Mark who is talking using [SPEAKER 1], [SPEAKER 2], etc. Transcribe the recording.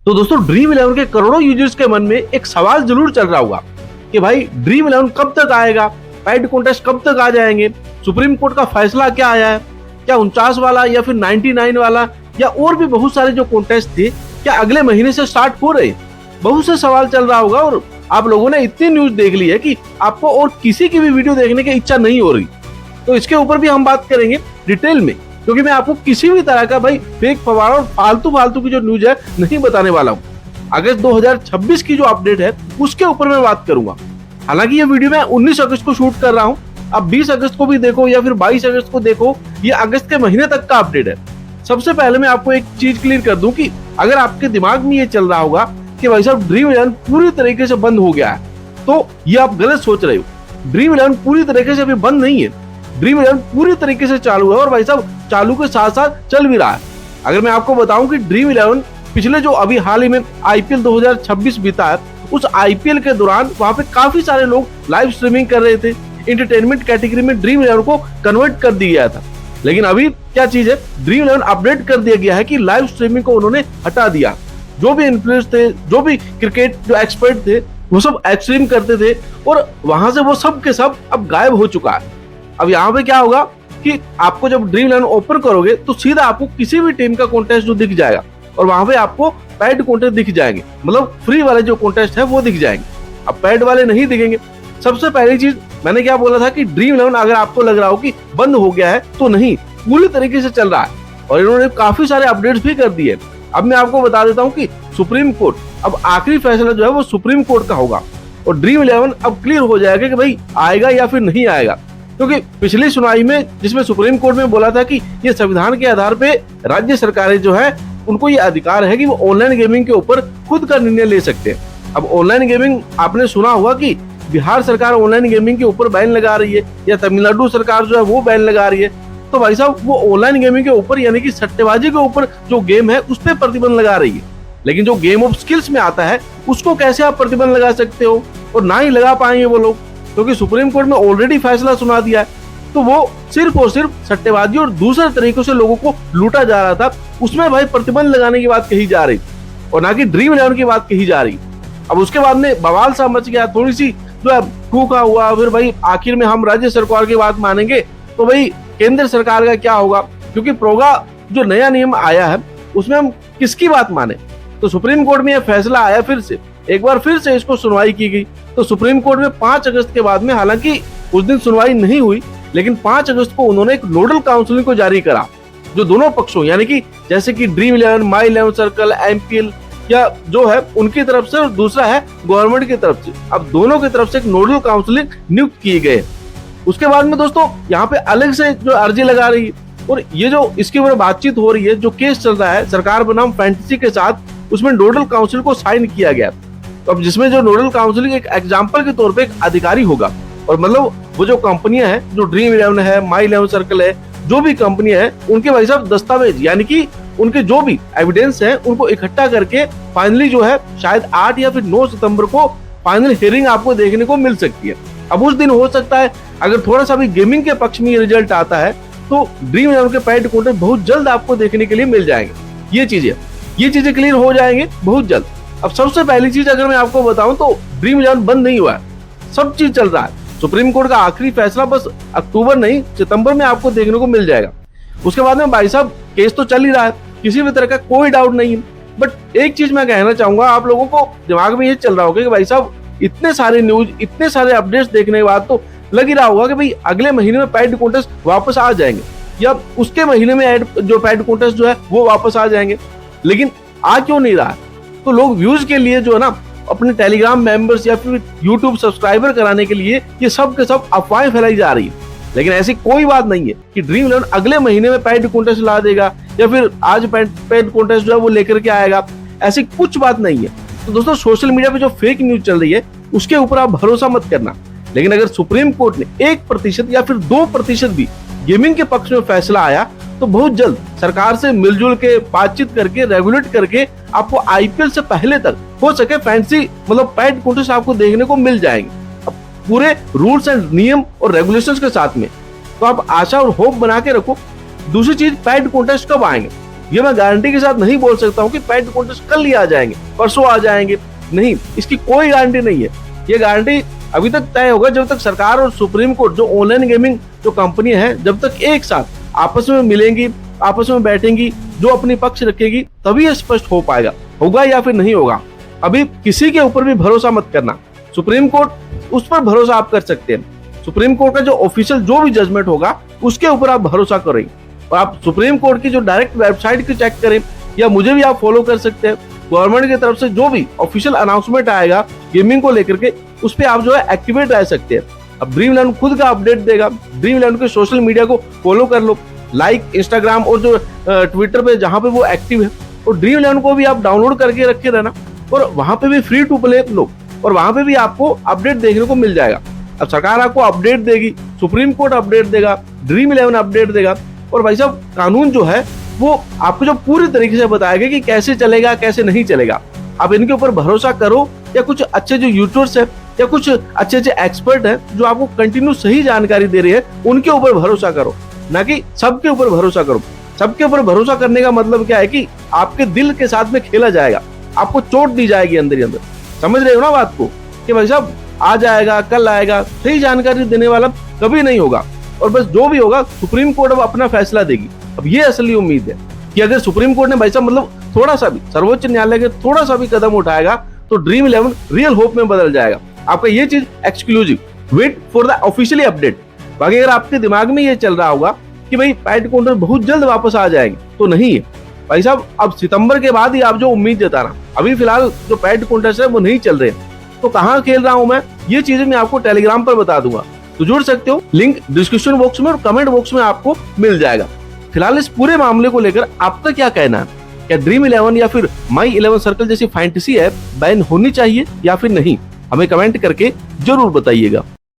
[SPEAKER 1] तो दोस्तों ड्रीम 11 के करोड़ों यूजर्स के मन में एक सवाल जरूर चल रहा होगा कि भाई ड्रीम 11 कब तक आएगा, पेड कॉन्टेस्ट कब तक आ जाएंगे, सुप्रीम कोर्ट का फैसला क्या आया है, क्या 49 वाला या फिर 99 वाला या और भी बहुत सारे जो कॉन्टेस्ट थे क्या अगले महीने से स्टार्ट हो रहे। बहुत से सवाल चल रहा होगा और आप लोगों ने इतनी न्यूज देख ली है कि आपको और किसी की भी वीडियो देखने की इच्छा नहीं हो रही। तो इसके ऊपर भी हम बात करेंगे डिटेल में, क्योंकि मैं आपको किसी भी तरह का भाई फेक फवाड़ा और फालतू की जो न्यूज है नहीं बताने वाला हूँ। अगस्त 2026 की जो अपडेट है उसके ऊपर मैं बात करूंगा। हालांकि ये वीडियो मैं 19 अगस्त को शूट कर रहा हूँ, अब 20 अगस्त को भी देखो या फिर 22 अगस्त को देखो, ये अगस्त के महीने तक का अपडेट है। सबसे पहले मैं आपको एक चीज क्लियर कर दूं कि अगर आपके दिमाग में ये चल रहा होगा कि भाई साहब ड्रीम 11 पूरी तरीके से बंद हो गया है, तो ये आप गलत सोच रहे हो। ड्रीम 11 पूरी तरीके से अभी बंद नहीं है, ड्रीम 11 पूरी तरीके से चालू है और भाई साहब चालू के साथ साथ चल भी रहा है। अगर मैं आपको बताऊं कि ड्रीम 11 पिछले जो अभी हाल ही में आईपीएल 2026 बीता है, उस आईपीएल के दौरान वहां पे काफी सारे लोग लाइव स्ट्रीमिंग कर रहे थे। एंटरटेनमेंट कैटेगरी में ड्रीम 11 को कन्वर्ट कर दिया गया था, लेकिन अभी क्या चीज है, ड्रीम 11 अपडेट कर दिया गया है कि लाइव स्ट्रीमिंग को उन्होंने हटा दिया। जो भी इन्फ्लुएंस थे, जो भी क्रिकेट जो एक्सपर्ट थे, वो सब स्ट्रीम करते थे और वहां से वो सब के सब अब गायब हो चुका है। अब यहाँ पे क्या होगा कि आपको जब ड्रीम 11 ओपन करोगे तो सीधा आपको किसी भी टीम का कॉन्टेस्ट जो दिख जाएगा और वहां पे आपको पेड कॉन्टेस्ट दिख जाएंगे, मतलब फ्री वाले जो कॉन्टेस्ट है वो दिख जाएंगे। अब पेड वाले नहीं दिखेंगे। सबसे पहली चीज मैंने क्या बोला था कि ड्रीम 11 अगर आपको लग रहा हो कि बंद हो गया है, तो नहीं, पूरी तरीके से चल रहा है और इन्होंने काफी सारे अपडेट्स भी कर दिए। अब मैं आपको बता देता हूँ कि सुप्रीम कोर्ट, अब आखिरी फैसला जो है वो सुप्रीम कोर्ट का होगा और ड्रीम 11 अब क्लियर हो जाएगा कि भाई आएगा या फिर नहीं आएगा। क्योंकि पिछली सुनवाई में जिसमें सुप्रीम कोर्ट में बोला था कि ये संविधान के आधार पे राज्य सरकारें जो है उनको ये अधिकार है कि वो ऑनलाइन गेमिंग के ऊपर खुद का निर्णय ले सकते हैं। अब ऑनलाइन गेमिंग आपने सुना होगा कि बिहार सरकार ऑनलाइन गेमिंग के ऊपर बैन लगा रही है या तमिलनाडु सरकार जो है वो बैन लगा रही है। तो भाई साहब वो ऑनलाइन गेमिंग के ऊपर यानी कि सट्टेबाजी के ऊपर जो गेम है उस पर प्रतिबंध लगा रही है, लेकिन जो गेम ऑफ स्किल्स में आता है उसको कैसे आप प्रतिबंध लगा सकते हो, और ना ही लगा पाएंगे वो लोग, क्योंकि सुप्रीम कोर्ट में ऑलरेडी फैसला सुना दिया है। तो वो सिर्फ और सिर्फ सट्टेबाजी और दूसरे तरीकों से लोगों को लूटा जा रहा था, उसमें भाई प्रतिबंध लगाने की बात कही जा रही और ना कि ड्रीम 11 की बात कही जा रही। अब उसके बाद में बवाल सा मच गया, थोड़ी सी जो है ठूका हुआ, फिर भाई आखिर में हम राज्य सरकार की बात मानेंगे तो भाई केंद्र सरकार का क्या होगा, क्योंकि प्रोगा जो नया नियम आया है उसमें हम किसकी बात माने। तो सुप्रीम कोर्ट में यह फैसला आया, फिर से एक बार फिर से इसको सुनवाई की गई। तो सुप्रीम कोर्ट में 5 अगस्त के बाद में, हालांकि उस दिन सुनवाई नहीं हुई, लेकिन 5 अगस्त को उन्होंने एक नोडल काउंसिल को जारी करा, जो दोनों पक्षों यानी कि जैसे कि ड्रीम 11, माई 11 सर्कल, एमपीएल या जो है उनकी तरफ से और दूसरा है गवर्नमेंट की तरफ से, अब दोनों की तरफ से एक नोडल काउंसिल नियुक्त किए गए। उसके बाद में दोस्तों यहाँ पे अलग से जो अर्जी लगा रही है और ये जो इसके ऊपर बातचीत हो रही है, जो केस चल रहा है सरकार बनाम फैंटेसी के साथ, उसमें नोडल काउंसिल को साइन किया गया। तो अब जिसमें जो नोडल काउंसिल एक एग्जाम्पल के तौर पे एक अधिकारी होगा और मतलब वो जो कंपनियां हैं, जो ड्रीम 11 है, माई 11 सर्कल है, जो भी कंपनियां हैं, उनके भाई साहब दस्तावेज यानी कि उनके जो भी एविडेंस हैं उनको इकट्ठा करके फाइनली जो है शायद 8 या फिर 9 सितंबर को फाइनल हियरिंग आपको देखने को मिल सकती है। अब उस दिन हो सकता है अगर थोड़ा सा भी गेमिंग के पक्ष में ये रिजल्ट आता है तो ड्रीम 11 के पेड कॉन्टेस्ट बहुत जल्द आपको देखने के लिए मिल जाएंगे। ये चीजें क्लियर हो जाएंगे बहुत जल्द। अब सबसे पहली चीज अगर मैं आपको बताऊं तो ड्रीम 11 बंद नहीं हुआ है, सब चीज चल रहा है। सुप्रीम कोर्ट का आखिरी फैसला बस अक्टूबर नहीं सितंबर में आपको देखने को मिल जाएगा। उसके बाद में भाई साहब केस तो चल ही रहा है, किसी भी तरह का कोई डाउट नहीं है। बट एक चीज मैं कहना चाहूंगा, आप लोगों को दिमाग में ये चल रहा होगा कि भाई साहब इतने सारे न्यूज, इतने सारे अपडेट्स देखने के बाद तो लग ही रहा होगा कि भाई अगले महीने में पेड कॉन्टेस्ट वापस आ जाएंगे या उसके महीने में जो पेड कॉन्टेस्ट जो है वो वापस आ जाएंगे, लेकिन आ क्यों नहीं रहा है? तो लोग व्यूज के लिए जो है ना अपने टेलीग्राम मेंबर्स या फिर यूट्यूब सब्सक्राइबर कराने के लिए ये सब के सब अफवाहें फैलाई जा रही है, लेकिन ऐसी कोई बात नहीं है कि ड्रीम 11 अगले महीने में पेड कॉन्टेस्ट ला देगा या फिर आज पेड कॉन्टेस्ट जो है वो लेकर के आएगा, ऐसी कुछ बात नहीं है। तो दोस्तों सोशल मीडिया पे जो फेक न्यूज चल रही है उसके ऊपर आप भरोसा मत करना, लेकिन अगर सुप्रीम कोर्ट ने 1% या फिर 2% भी गेमिंग के पक्ष में फैसला आया तो बहुत जल्द सरकार से मिलजुल के बातचीत करके रेगुलेट करके आपको आईपीएल से पहले तक हो सके फैंसी मतलब पेड कॉन्टेस्ट आपको देखने को मिल जाएंगे, अब पूरे रूल्स एंड नियम और रेगुलेशंस के साथ में। तो आप आशा और होप बना के रखो। दूसरी चीज, पेड कॉन्टेस्ट कब आएंगे? ये मैं गारंटी के साथ नहीं बोल सकता हूँ कि पैड कॉन्टेस्ट कल ही आ जाएंगे, परसों आ जाएंगे, नहीं, इसकी कोई गारंटी नहीं है। ये गारंटी अभी तक तय होगा जब तक सरकार और सुप्रीम कोर्ट, जो ऑनलाइन गेमिंग जो कंपनी है, जब तक एक साथ आपस में मिलेंगी, आपस में बैठेंगी, जो अपनी पक्ष रखेगी, तभी ये स्पष्ट हो पाएगा, होगा या फिर नहीं होगा। अभी किसी के ऊपर भी भरोसा मत करना। सुप्रीम कोर्ट, उस पर भरोसा आप कर सकते हैं। सुप्रीम कोर्ट का जो ऑफिशियल जो भी जजमेंट होगा उसके ऊपर आप भरोसा करें, और आप सुप्रीम कोर्ट की जो डायरेक्ट वेबसाइट की चेक करें, या मुझे भी आप फॉलो कर सकते हैं। गवर्नमेंट की तरफ से जो भी ऑफिशियल अनाउंसमेंट आएगा गेमिंग को लेकर के, उस पर आप जो है एक्टिवेट रह सकते हैं। अब ड्रीम इलेवन खुद का अपडेट देगा, ड्रीम इलेवन के सोशल मीडिया को फॉलो कर लो, लाइक, इंस्टाग्राम और जो ट्विटर पे जहां पे वो एक्टिव है, और ड्रीम इलेवन को भी आप डाउनलोड करके रखे रहना, और वहां पे भी फ्री टू प्ले लो, और वहां पे भी आपको अपडेट देखने को मिल जाएगा। अब सरकार आपको अपडेट देगी, सुप्रीम कोर्ट अपडेट देगा, ड्रीम इलेवन अपडेट देगा, और भाई साहब कानून जो है वो आपको जो पूरी तरीके से बताएगा कि कैसे चलेगा, कैसे नहीं चलेगा। आप इनके ऊपर भरोसा करो, या कुछ अच्छे जो यूट्यूबर्स है या कुछ अच्छे अच्छे एक्सपर्ट हैं जो आपको कंटिन्यू सही जानकारी दे रहे हैं, उनके ऊपर भरोसा करो, ना कि सबके ऊपर भरोसा करो। सबके ऊपर भरोसा करने का मतलब क्या है कि आपके दिल के साथ में खेला जाएगा, आपको चोट दी जाएगी अंदर ही अंदर। समझ रहे हो ना बात को, कि भाई साहब आ जाएगा, कल आएगा, सही जानकारी देने वाला कभी नहीं होगा, और बस जो भी होगा सुप्रीम कोर्ट अब अपना फैसला देगी। अब ये असली उम्मीद है कि अगर सुप्रीम कोर्ट ने भाई साहब मतलब थोड़ा सा भी, सर्वोच्च न्यायालय के थोड़ा सा भी कदम उठाएगा, तो ड्रीम इलेवन रियल होप में बदल जाएगा। आपका ये चीज exclusive, wait for the officially update. बाकी अगर आपके दिमाग में ये चल रहा होगा कि भाई पैड कॉन्टेस्ट बहुत जल्द वापस आ जाएंगे, तो नहीं है भाई साहब। अब सितंबर के बाद ही आप जो उम्मीद जताना, अभी फिलहाल जो पैड कॉन्टेस्ट है वो नहीं चल रहे हैं। तो कहाँ खेल रहा हूं मैं, ये चीजें मैं आपको टेलीग्राम पर बता दूंगा, तो जुड़ सकते हो। लिंक डिस्क्रिप्शन बॉक्स में और कमेंट बॉक्स में आपको मिल जाएगा। फिलहाल इस पूरे मामले को लेकर आपका क्या कहना है? क्या ड्रीम इलेवन या फिर माई 11 सर्कल जैसी फैंटेसी ऐप बैन होनी चाहिए या फिर नहीं? हमें कमेंट करके जरूर बताइएगा।